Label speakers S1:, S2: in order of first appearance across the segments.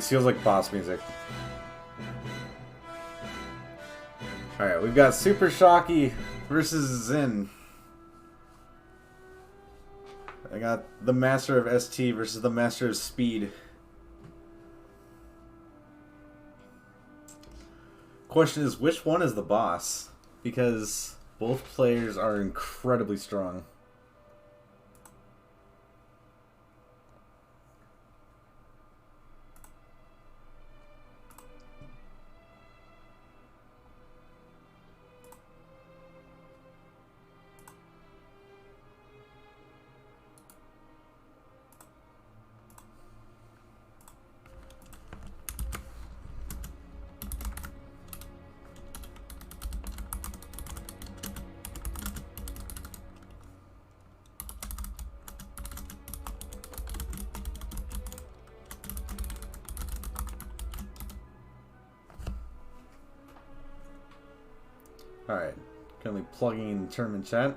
S1: This feels like boss music. Alright, we've got Supershocky versus Zen. I got the Master of ST versus the Master of Speed. Question is, which one is the boss? Because both players are incredibly strong. Alright, currently plugging in the tournament chat.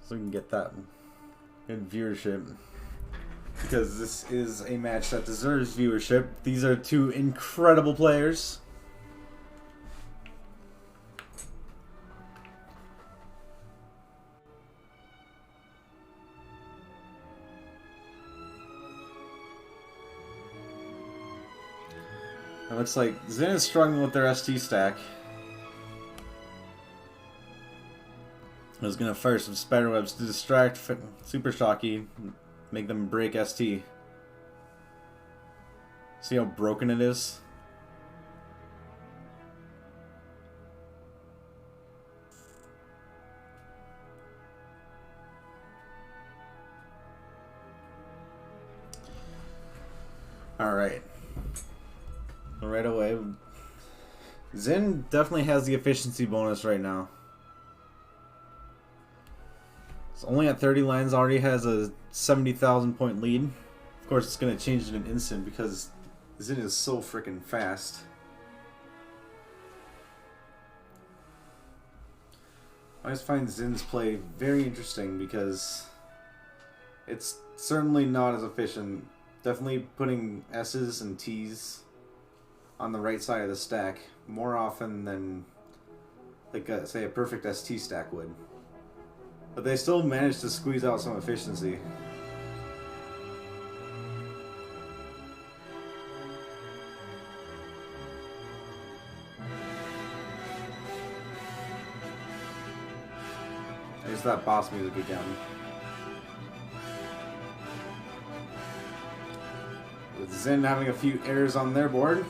S1: So we can get that good viewership. Because this is a match that deserves viewership. These are two incredible players. It looks like Zen is struggling with their ST stack. I was gonna fire some spiderwebs to distract Supershocky, make them break ST. See how broken it is? Alright. Right away. Zen definitely has the efficiency bonus right now. It's only at 30 lines, already has a 70,000 point lead. Of course, it's going to change in an instant because Zen is so freaking fast. I just find Zen's play very interesting because it's certainly not as efficient. Definitely putting S's and T's on the right side of the stack more often than, like, say, a perfect ST stack would. But they still manage to squeeze out some efficiency. There's that boss music again. With Zen having a few errors on their board.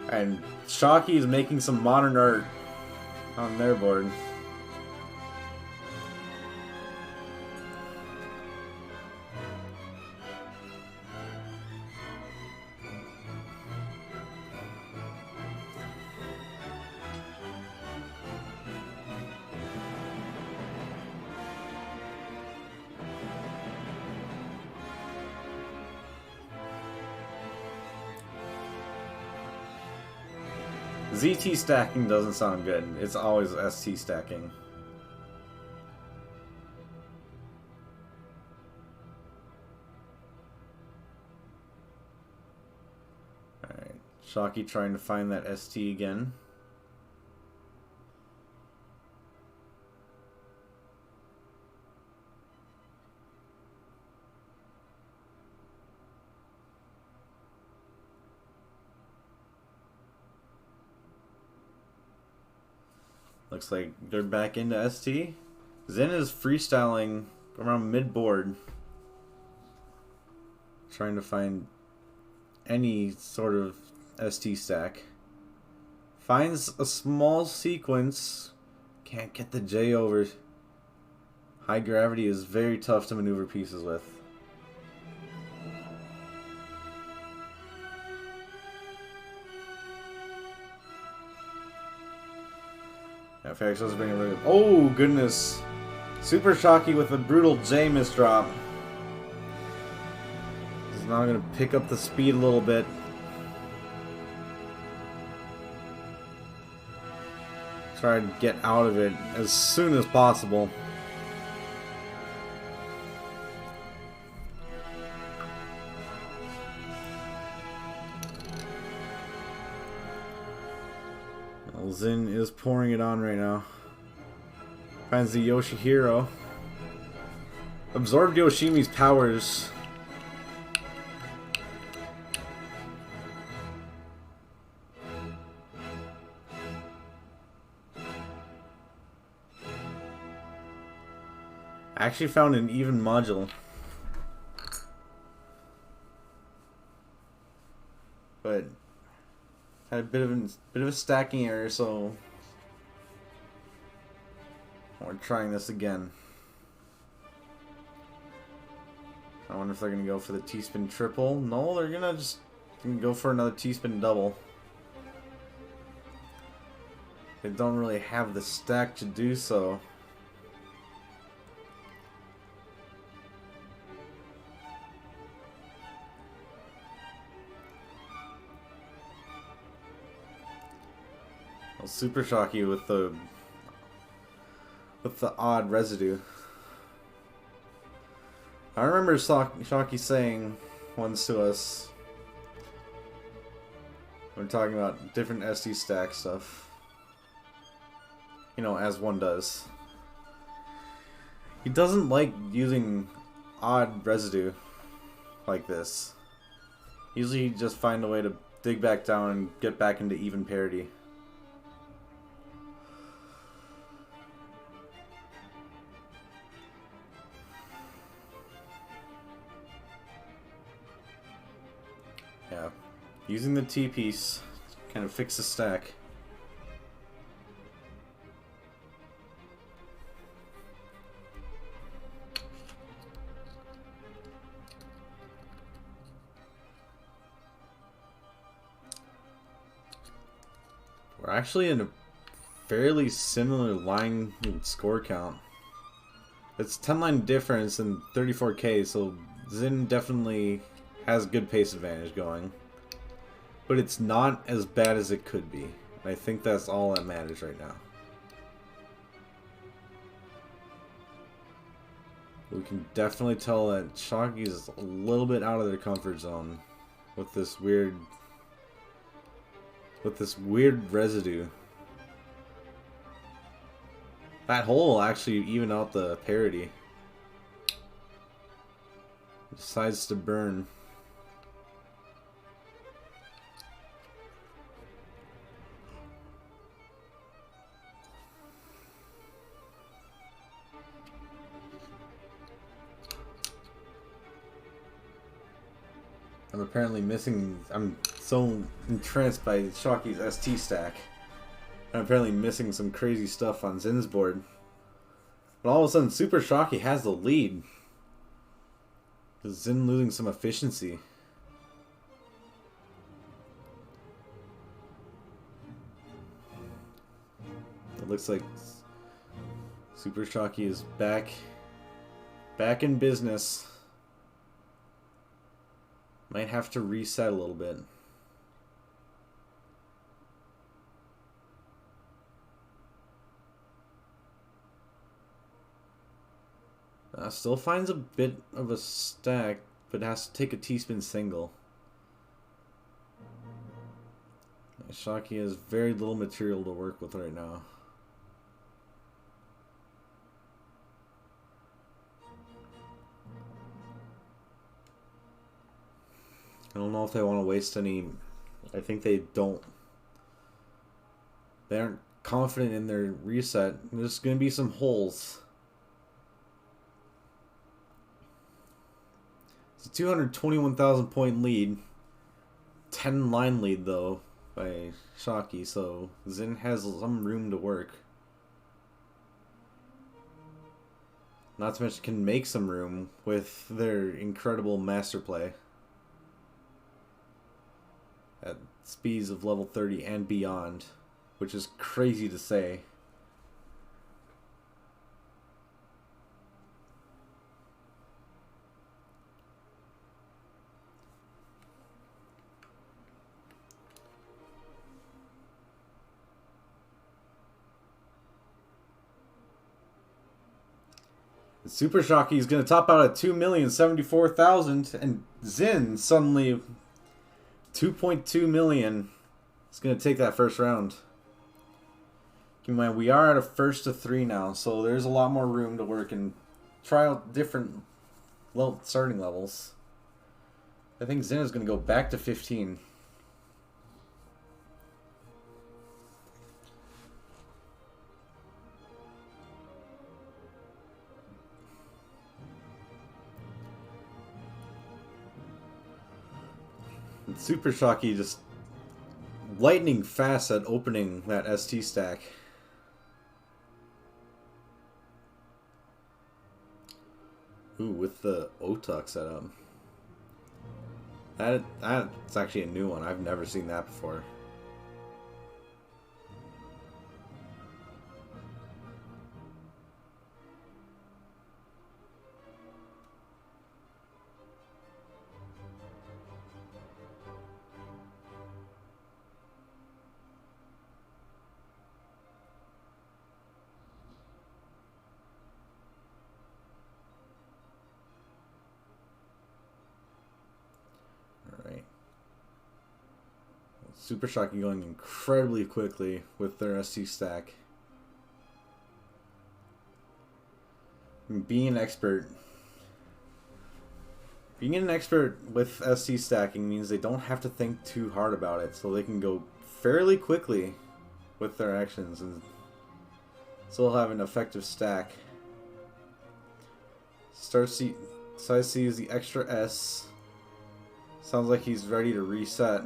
S1: And Shocky is making some modern art on their board. ZT stacking doesn't sound good. It's always ST stacking. Alright, Shocky trying to find that ST again. Looks like they're back into ST. Zen is freestyling around mid-board, trying to find any sort of ST stack. Finds a small sequence, can't get the J over. High gravity is very tough to maneuver pieces with. Yeah, Felix was bringing rid of. Oh goodness! Supershocky with a brutal J misdrop. He's now going to pick up the speed a little bit. Try to get out of it as soon as possible. Well, Zin is pouring it on right now. Finds the Yoshihiro. Absorbed Yoshimi's powers. I actually found an even module. But had a bit of a stacking error, so we're trying this again. I wonder if they're gonna go for the T-spin triple. No, they're gonna just go for another T-spin double. They don't really have the stack to do so. Well, Supershocky with the odd residue. I remember Shocky saying once to us, we're talking about different SD stack stuff. You know, as one does. He doesn't like using odd residue like this. Usually he just find a way to dig back down and get back into even parity. Yeah, using the T-piece to kind of fix the stack. We're actually in a fairly similar line score count. It's 10 line difference in 34K, so Zin definitely has good pace advantage going. But it's not as bad as it could be. I think that's all that matters right now. We can definitely tell that Shocky is a little bit out of their comfort zone with this weird residue. That hole will actually even out the parity. Decides to burn. I'm apparently missing. I'm so entranced by Shocky's ST stack. I'm apparently missing some crazy stuff on Zin's board. But all of a sudden, Supershocky has the lead. Is Zin losing some efficiency? It looks like Supershocky is back in business. Might have to reset a little bit. Still finds a bit of a stack, but has to take a T-spin single. Shocky has very little material to work with right now. I don't know if they want to waste any. I think they don't. They aren't confident in their reset. There's going to be some holes. It's a 221,000 point lead. 10 line lead though by Shocky, so Zin has some room to work. Not to mention can make some room with their incredible master play at speeds of level 30 and beyond, which is crazy to say. Supershocky is going to top out at 2,074,000, and Zin suddenly 2.2 million is going to take that first round. Keep in mind, we are at a first to 3 now, so there's a lot more room to work and try out different starting levels. I think Zin is going to go back to 15. And Supershocky just lightning fast at opening that ST stack. Ooh, with the Otuk setup. That's actually a new one. I've never seen that before. Supershocky going incredibly quickly with their ST stack. Being an expert with ST stacking means they don't have to think too hard about it, so they can go fairly quickly with their actions and still have an effective stack. Size C is the extra S. Sounds like he's ready to reset.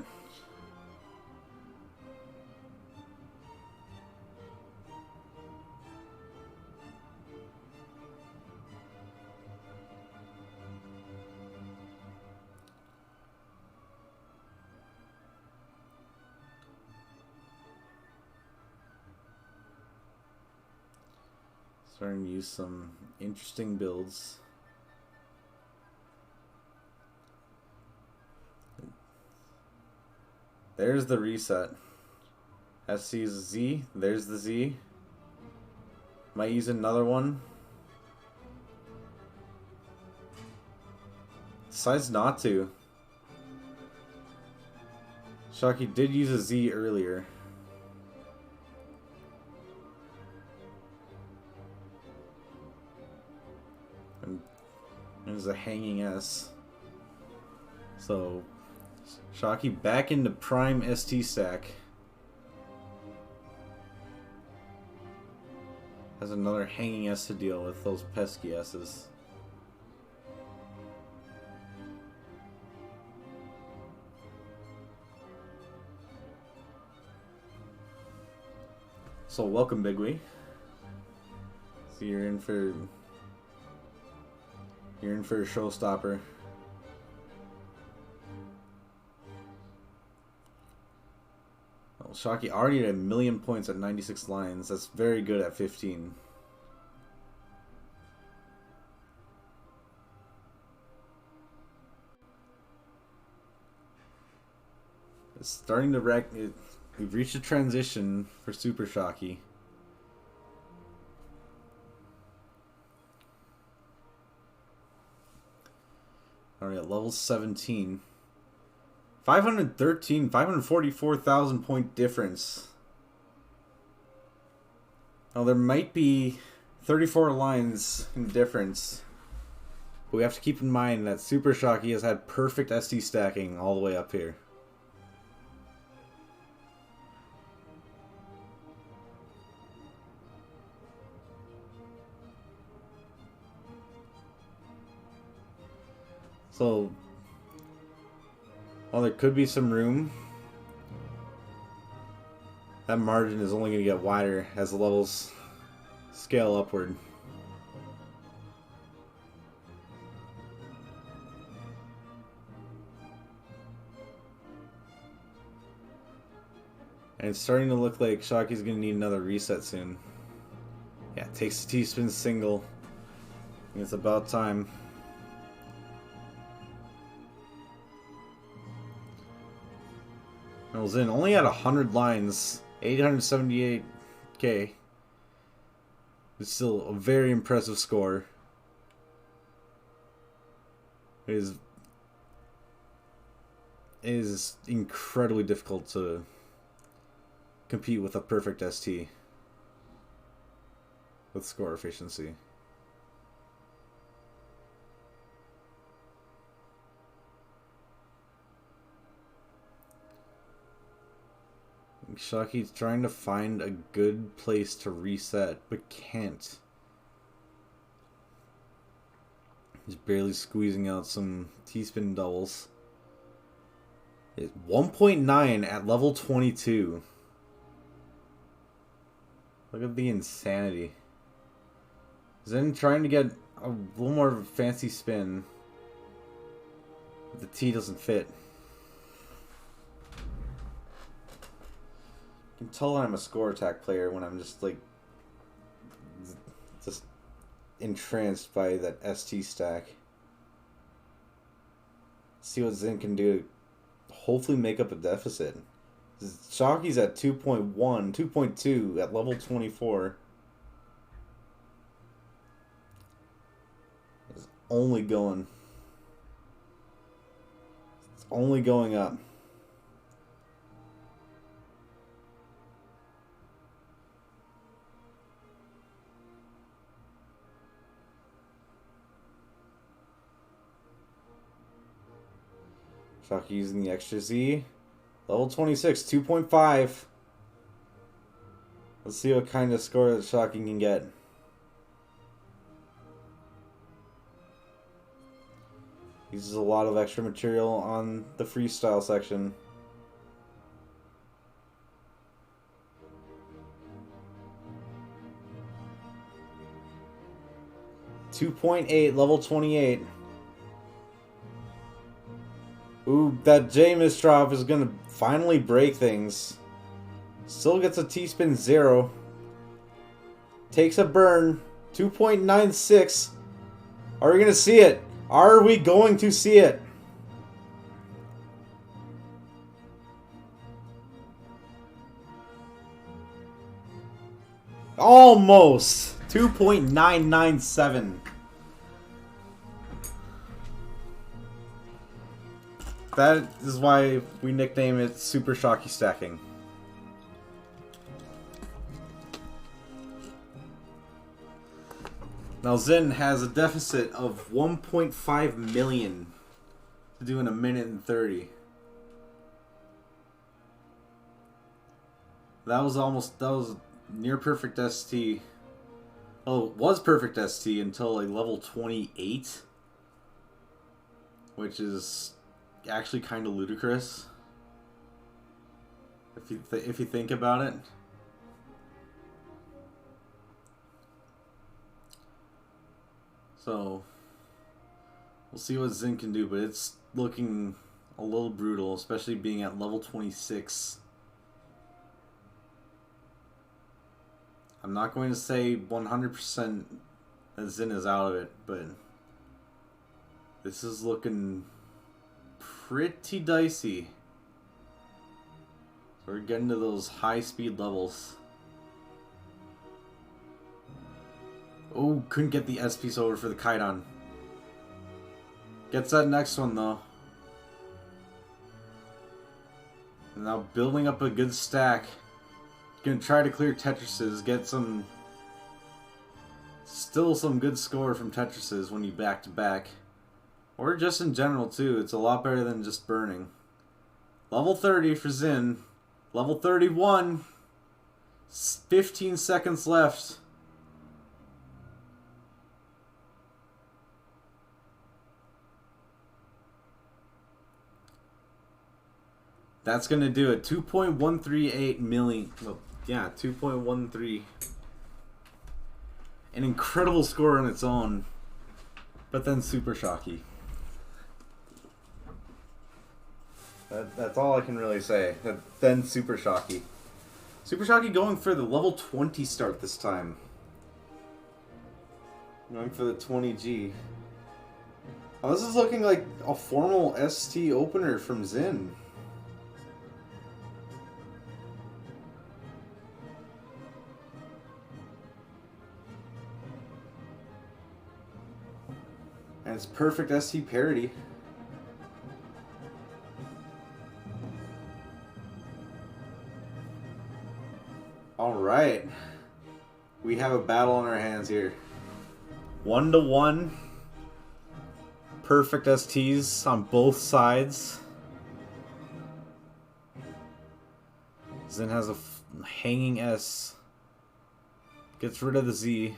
S1: Starting to use some interesting builds. There's the reset. SC is Z. There's the Z. Might use another one. Decides not to. Shocky did use a Z earlier. And there's a hanging S. So Shocky back into prime ST stack. Has another hanging S to deal with, those pesky S's. So welcome, Bigwee. So you're in for a showstopper. Well, Shocky already at 1,000,000 points at 96 lines. That's very good at 15. It's starting to wreck it. We've reached a transition for Supershocky. Alright, level 17. 544,000 point difference. Now there might be 34 lines in difference. But we have to keep in mind that Supershocky has had perfect ST stacking all the way up here. So, while there could be some room, that margin is only going to get wider as the levels scale upward. And it's starting to look like Shocky's going to need another reset soon. Yeah, takes the T-spin single. I think it's about time. I was in only at 100 lines, 878k. It's still a very impressive score. It is incredibly difficult to compete with a perfect ST. with score efficiency. Shocky's trying to find a good place to reset, but can't. He's barely squeezing out some T-spin doubles. It's 1.9 at level 22. Look at the insanity. Zen trying to get a little more of a fancy spin. But the T doesn't fit. You can tell I'm a score attack player when I'm just like just entranced by that ST stack. See what Zen can do to hopefully make up a deficit. Shocky's at 2.1, 2.2 at level 24. It's only going up. Shocky using the extra Z. Level 26, 2.5. Let's see what kind of score that Shocky can get. Uses a lot of extra material on the freestyle section. .8, level 28. Ooh, that J misdrop is gonna finally break things. Still gets a T-spin 0. Takes a burn. 2.96. Are we gonna see it? Are we going to see it? Almost. 2.997. That is why we nickname it Supershocky stacking. Now Zen has a deficit of 1.5 million to do in a minute and 30. That was near perfect ST. Oh, it was perfect ST until a level 28, which is actually kind of ludicrous if you think about it. So we'll see what Zen can do, but it's looking a little brutal, especially being at level 26. I'm not going to say 100% that Zen is out of it, but this is looking pretty dicey. So we're getting to those high speed levels. Oh, couldn't get the S piece over for the Kaidan. Gets that next one though. And now building up a good stack. Gonna try to clear Tetrises, get still some good score from Tetrises when you back to back. Or just in general too, it's a lot better than just burning. Level 30 for Zen. Level 31. 15 seconds left. That's going to do it. 2.138 million. Well, yeah, 2.13. An incredible score on its own. But then Supershocky. That's all I can really say. Then Supershocky. Supershocky going for the level 20 start this time. Going for the 20G. Oh, this is looking like a formal ST opener from Zen. And it's perfect ST parity. Alright. We have a battle on our hands here. 1-1. Perfect STs on both sides. Zen has a hanging S. Gets rid of the Z.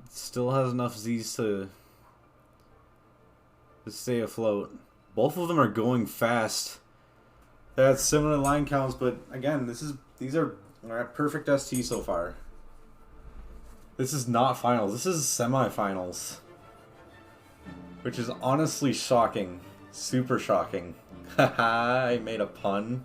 S1: Still has enough Z's to stay afloat. Both of them are going fast. They had similar line counts, but again, these are at perfect ST so far. This is not finals. This is semifinals, which is honestly shocking. Super shocking. Haha, I made a pun.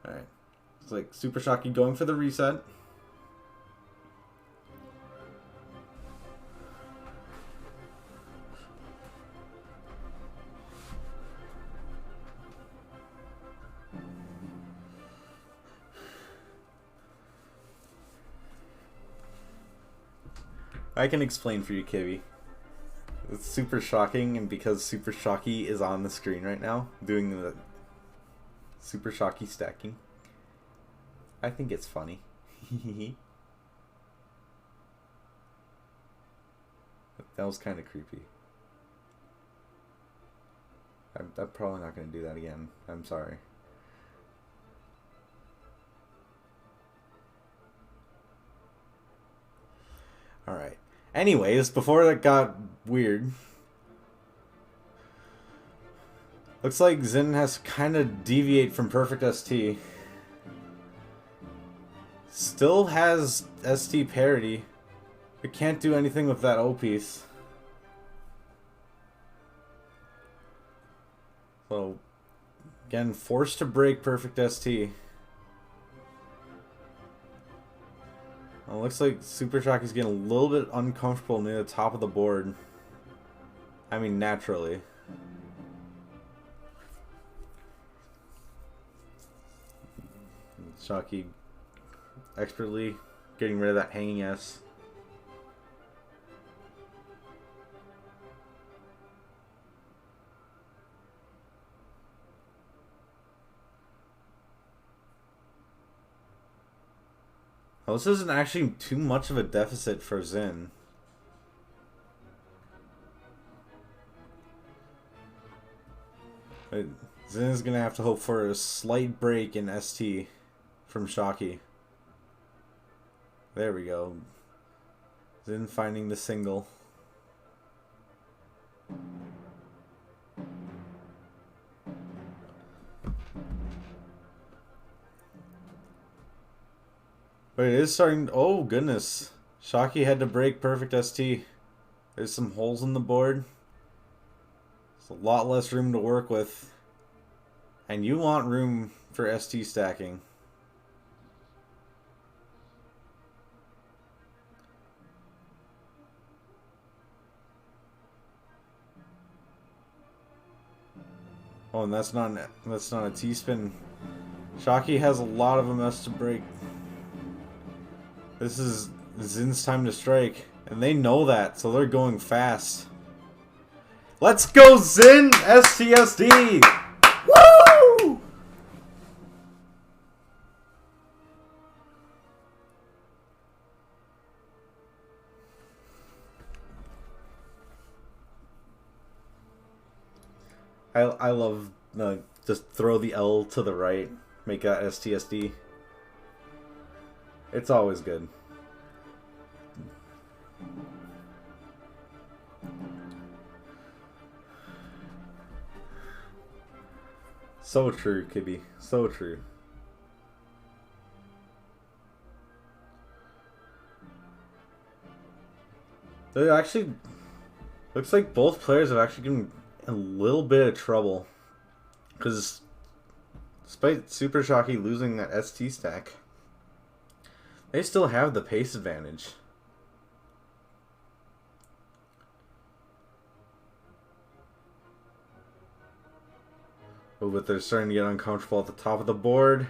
S1: Alright. It's like Supershocky going for the reset. I can explain for you, Kibby. It's super shocking, and because Supershocky is on the screen right now, doing the Supershocky stacking, I think it's funny. That was kind of creepy. I'm probably not going to do that again. I'm sorry. Alright. Anyways, before that got weird, looks like Zin has to kind of deviate from perfect ST. Still has ST parity, but can't do anything with that O piece. So, again, forced to break perfect ST. Well, looks like Supershocky's getting a little bit uncomfortable near the top of the board. I mean, naturally. Shocky expertly getting rid of that hanging S. Well, this isn't actually too much of a deficit for Zin. Zin is going to have to hope for a slight break in ST from Shocky. There we go. Zin finding the single. But it is starting... Oh, goodness. Shocky had to break perfect ST. There's some holes in the board. There's a lot less room to work with. And you want room for ST stacking. Oh, and that's not a T-spin. Shocky has a lot of MS to break. This is Zin's time to strike, and they know that, so they're going fast. Let's go, Zin! STSD! Woo! I love just throw the L to the right, make that STSD. It's always good. So true, Kibby. So true. They actually... Looks like both players have actually given a little bit of trouble. Because despite Supershocky losing that ST stack, they still have the pace advantage. Oh, but they're starting to get uncomfortable at the top of the board.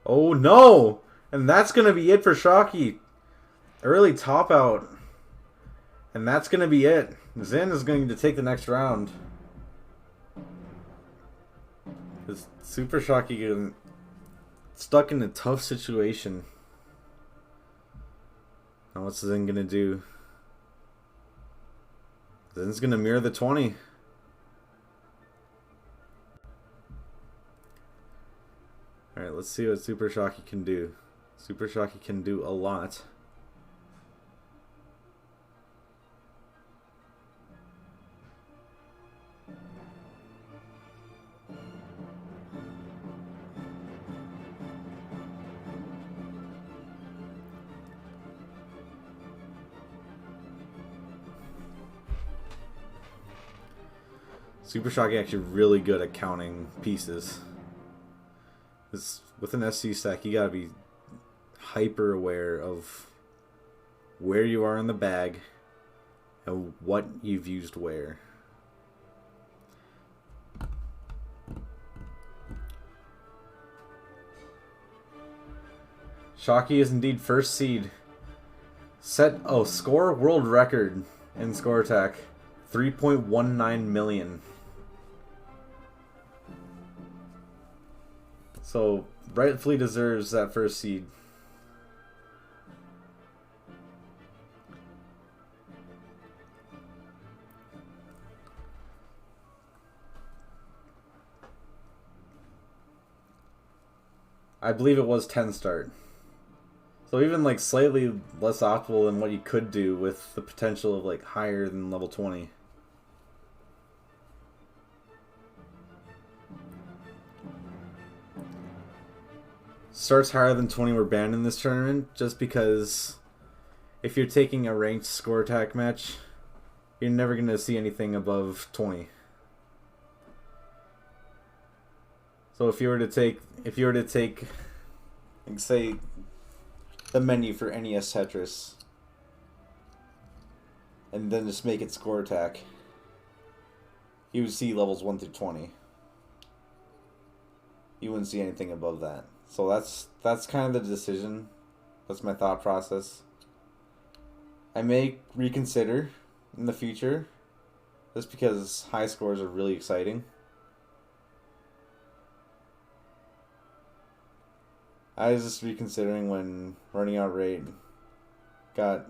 S1: Oh no! And that's going to be it for Shocky. Early top out. And that's going to be it. Zin is going to take the next round. This Supershocky getting stuck in a tough situation. Now what's Zin going to do? Zin's going to mirror the 20. Alright, let's see what Supershocky can do. Supershocky can do a lot. Supershocky actually really good at counting pieces. With an SC stack, you gotta be hyper aware of where you are in the bag and what you've used where. Shocky is indeed first seed. Set score world record in score attack, 3.19 million. So rightfully deserves that first seed. I believe it was 10 start. So even like slightly less optimal than what you could do with the potential of like higher than level 20. Starts higher than 20 were banned in this tournament just because if you're taking a ranked score attack match, you're never going to see anything above 20. So if you were to take like say the menu for NES Tetris and then just make it score attack, you would see levels 1 through 20. You wouldn't see anything above that. So that's kind of the decision. That's my thought process. I may reconsider in the future just because high scores are really exciting. I was just reconsidering when running out rate got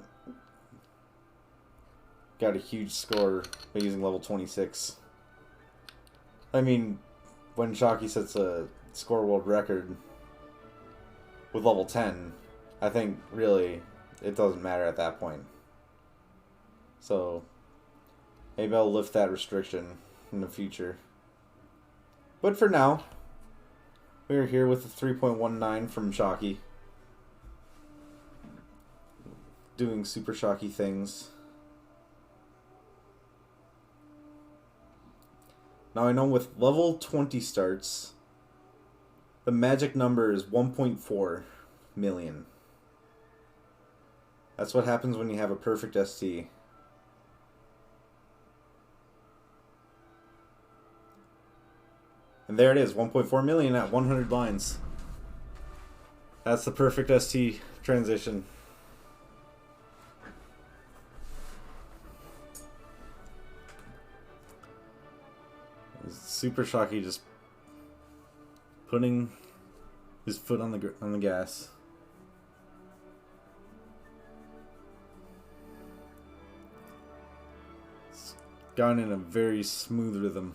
S1: a huge score by using level 26. I mean, when Shocky sets a score world record with level 10, I think really it doesn't matter at that point. So maybe I'll lift that restriction in the future. But for now, we are here with the 3.19 from Shocky. Doing super Shocky things. Now I know with level 20 starts, the magic number is 1.4 million. That's what happens when you have a perfect ST. And there it is, 1.4 million at 100 lines. That's the perfect ST transition. Super Shocky just putting his foot on the gas. It's gone in a very smooth rhythm.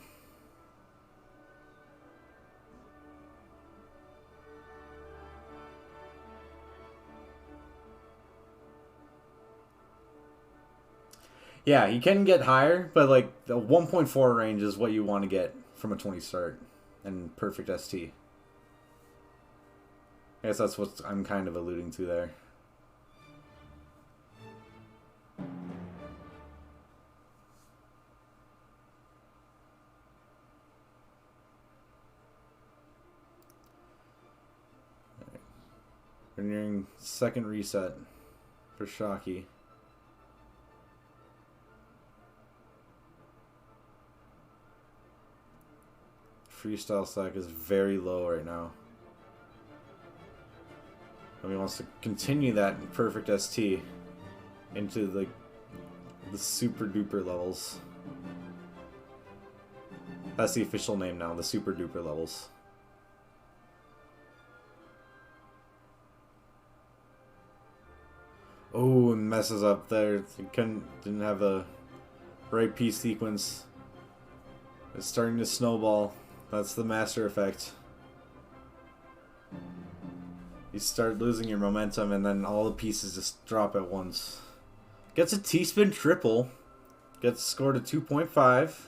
S1: Yeah, you can get higher, but like the 1.4 range is what you want to get from a 20 start and perfect ST. I guess that's what I'm kind of alluding to there. We're nearing second reset for Shocky. Freestyle stack is very low right now. And he wants to continue that perfect ST into the super duper levels. That's the official name now, the super duper levels. Oh, and messes up there. It didn't have the right piece sequence. It's starting to snowball. That's the master effect. You start losing your momentum and then all the pieces just drop at once. Gets a T-spin triple. Gets scored at 2.5.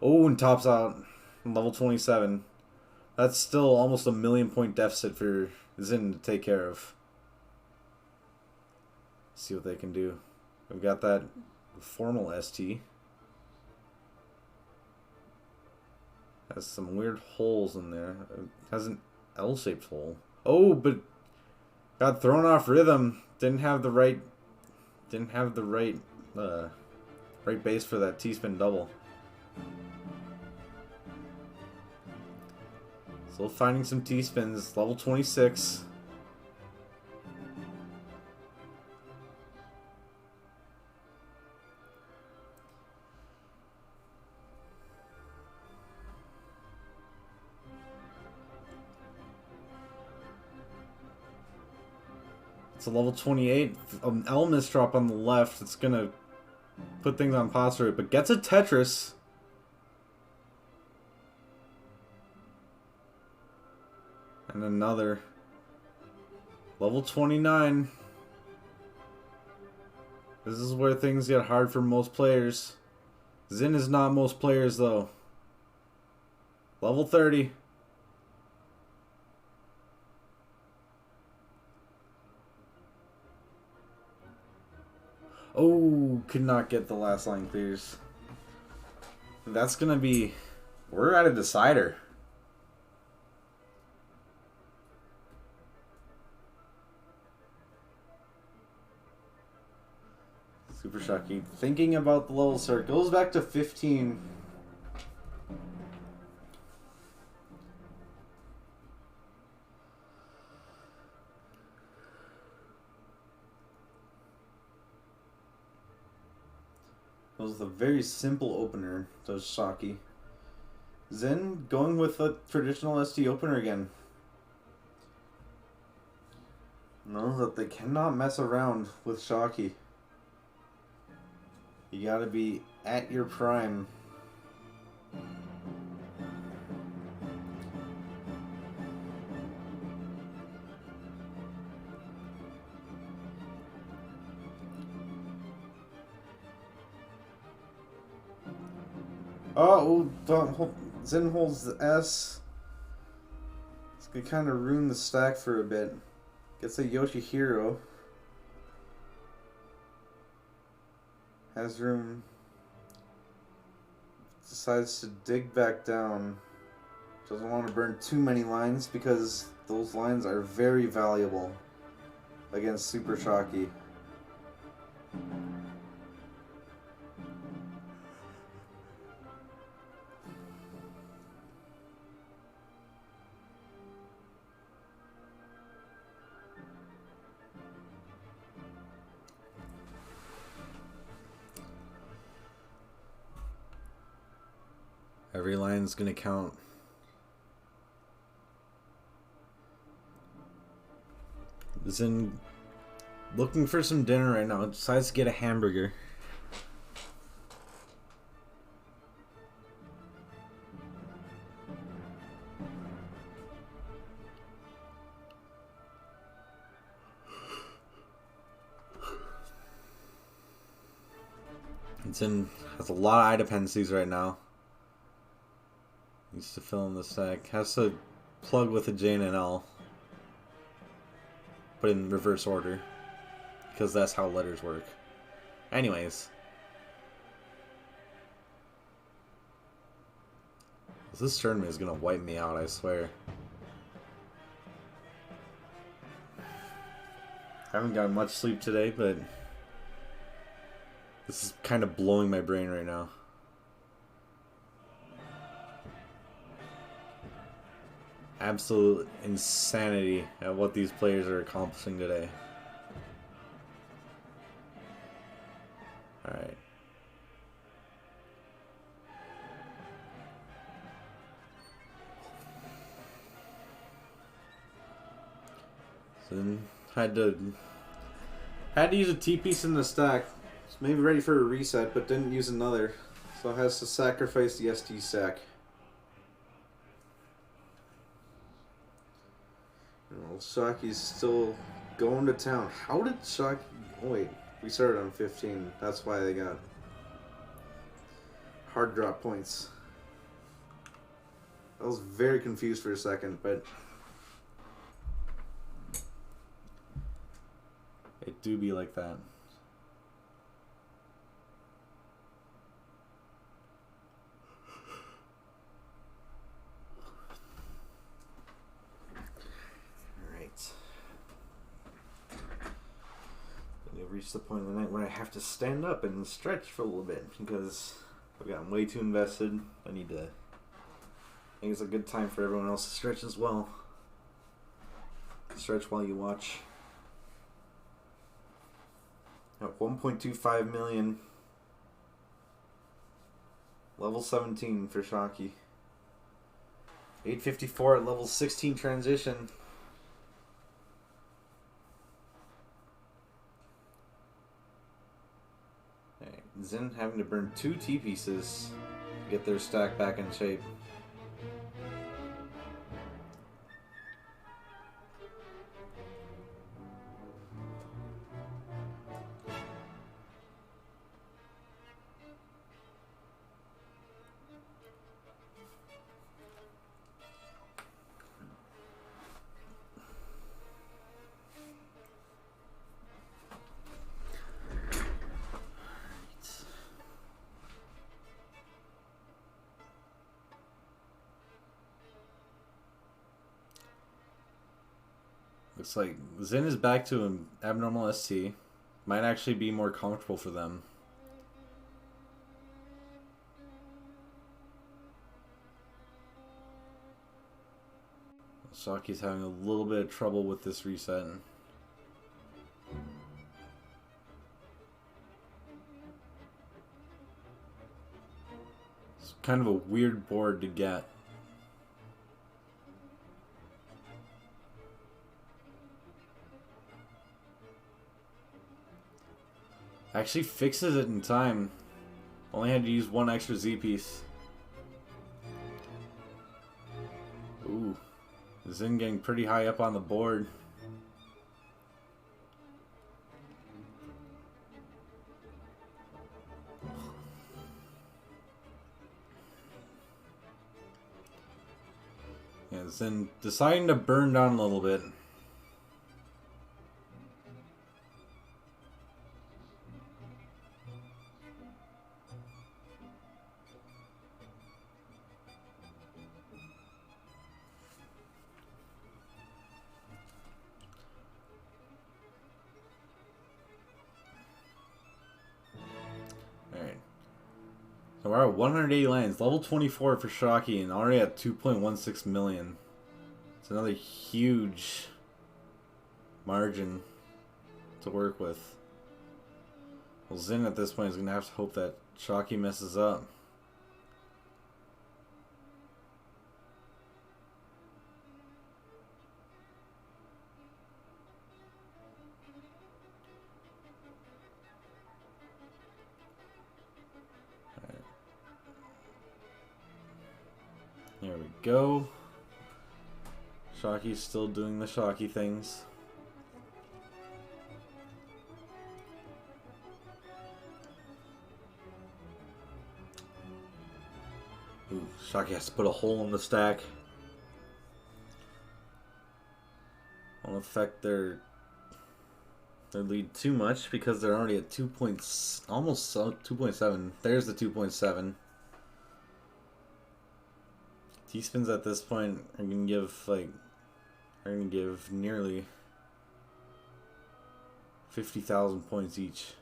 S1: Oh, and tops out level 27. That's still almost a 1,000,000 point deficit for Zin to take care of. See what they can do. We've got that formal ST. Has some weird holes in there. It has an L-shaped hole. Oh, but got thrown off rhythm. Didn't have the right right base for that T-spin double. Still finding some T-spins. Level 26. It's a level 28. An L misdrop on the left. It's gonna put things on pause for it, but gets a Tetris. And another. Level 29. This is where things get hard for most players. Zin is not most players though. Level 30. Oh, could not get the last line clears. That's gonna be... We're at a decider. Supershocky. Thinking about the level start. Goes back to 15. It was a very simple opener, does Shocky. Zen going with a traditional ST opener again. Know that they cannot mess around with Shocky. You gotta be at your prime. Oh, Zen holds the S. It's gonna kind of ruin the stack for a bit. Gets a Yoshihiro. Has room. Decides to dig back down. Doesn't want to burn too many lines because those lines are very valuable against Supershocky. Every line's gonna count. Zen looking for some dinner right now. Decides to get a hamburger. Zen has a lot of eye dependencies right now. Needs to fill in the stack. Has to plug with a J and an L. But in reverse order. Because that's how letters work. Anyways. This tournament is going to wipe me out, I swear. I haven't gotten much sleep today, but... This is kind of blowing my brain right now. absolute insanity at what these players are accomplishing today. Alright. So then had to use a T-piece in the stack. So maybe ready for a reset, but didn't use another. So has to sacrifice the ST stack. Well, Shocky's still going to town. How did Shocky... Oh wait, we started on 15. That's why they got hard drop points. I was very confused for a second, but it do be like that. Alright. We've reached the point of the night where I have to stand up and stretch for a little bit because I've gotten way too invested. I think it's a good time for everyone else to stretch as well. Stretch while you watch. At 1.25 million. Level 17 for Shocky. 854 at level 16 transition. Okay, Zen having to burn 2 T-pieces to get their stack back in shape. Looks like Zen is back to an abnormal ST. Might actually be more comfortable for them. Shocky's having a little bit of trouble with this reset. It's kind of a weird board to get. Actually fixes it in time. Only had to use 1 extra Z piece. Ooh. Zen getting pretty high up on the board. Yeah, Zen deciding to burn down a little bit. So we're at 180 lands, level 24 for Shocky, and already at 2.16 million. It's another huge margin to work with. Well, Zen at this point is going to have to hope that Shocky messes up. There we go. Shocky's still doing the Shocky things. Ooh, Shocky has to put a hole in the stack. Won't affect their lead too much because they're already at 2 points, almost 2.7. There's the 2.7. T-spins at this point are gonna give nearly 50,000 points each.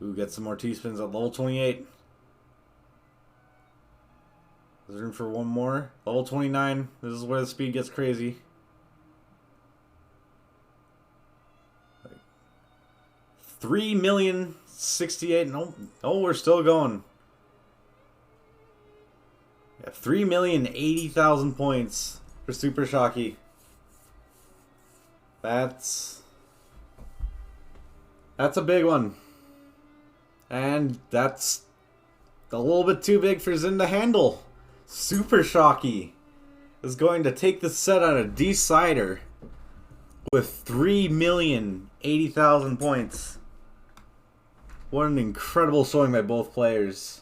S1: Ooh, get some more T-spins at level 28. There's room for one more. Level 29. This is where the speed gets crazy. 3,068,000. No, oh, we're still going. Yeah, 3,080,000 points for Supershocky. That's a big one. And that's a little bit too big for Zin to handle. Supershocky is going to take the set on a decider with 3,080,000 points. What an incredible showing by both players.